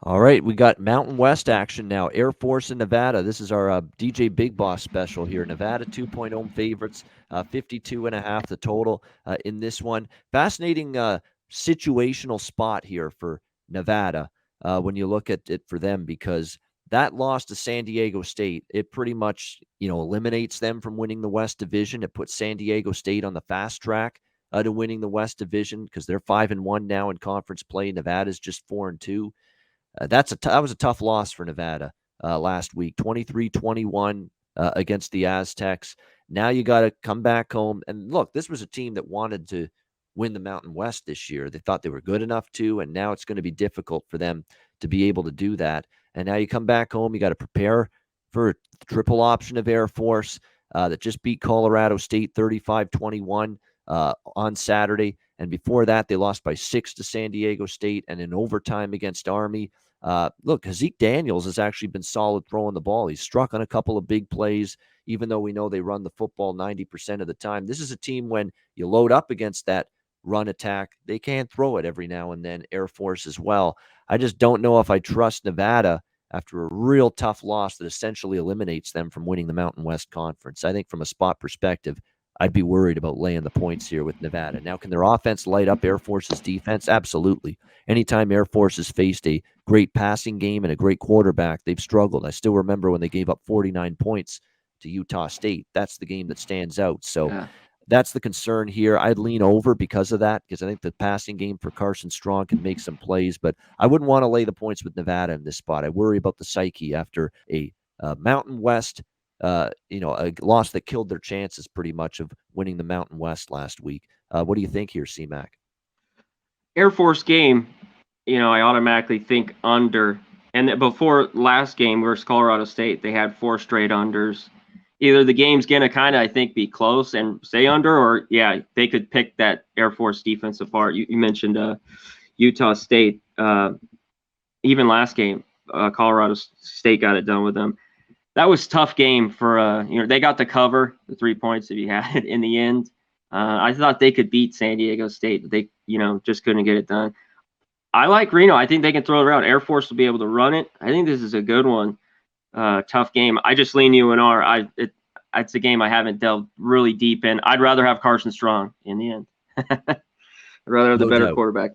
All right, we got Mountain West action now. Air Force and Nevada. This is our DJ Big Boss special here. Nevada 2-point home favorites, 52.5 the total in this one. Fascinating situational spot here for Nevada when you look at it for them, because that loss to San Diego State, it pretty much eliminates them from winning the West Division. It puts San Diego State on the fast track to winning the West Division because they're 5-1 now in conference play. Nevada's just 4-2. That was a tough loss for Nevada last week, 23-21 against the Aztecs. Now you got to come back home. And look, this was a team that wanted to win the Mountain West this year. They thought they were good enough to, and now it's going to be difficult for them to be able to do that. And now you come back home, you got to prepare for the triple option of Air Force that just beat Colorado State 35-21 on Saturday. And before that, they lost by 6 to San Diego State and in overtime against Army. Look, Zeke Daniels has actually been solid throwing the ball. He's struck on a couple of big plays, even though we know they run the football 90% of the time. This is a team, when you load up against that run attack, they can throw it every now and then, Air Force as well. I just don't know if I trust Nevada after a real tough loss that essentially eliminates them from winning the Mountain West Conference. I think from a spot perspective, I'd be worried about laying the points here with Nevada. Now, can their offense light up Air Force's defense? Absolutely. Anytime Air Force has faced a great passing game and a great quarterback, they've struggled. I still remember when they gave up 49 points to Utah State. That's the game that stands out. So that's the concern here. I'd lean over because of that, because I think the passing game for Carson Strong can make some plays, but I wouldn't want to lay the points with Nevada in this spot. I worry about the psyche after a Mountain West a loss that killed their chances pretty much of winning the Mountain West last week. What do you think here, C-Mac? Air Force game, I automatically think under. And before last game versus Colorado State, they had 4 straight unders. Either the game's going to kind of, I think, be close and stay under, or, they could pick that Air Force defense apart. You mentioned Utah State. Even last game, Colorado State got it done with them. That was a tough game for, they got to cover the 3 points that he had in the end. I thought they could beat San Diego State, but they, just couldn't get it done. I like Reno. I think they can throw it around. Air Force will be able to run it. I think this is a good one. Tough game. I just lean UNR. It's a game I haven't delved really deep in. I'd rather have Carson Strong in the end. I'd rather have the better quarterback.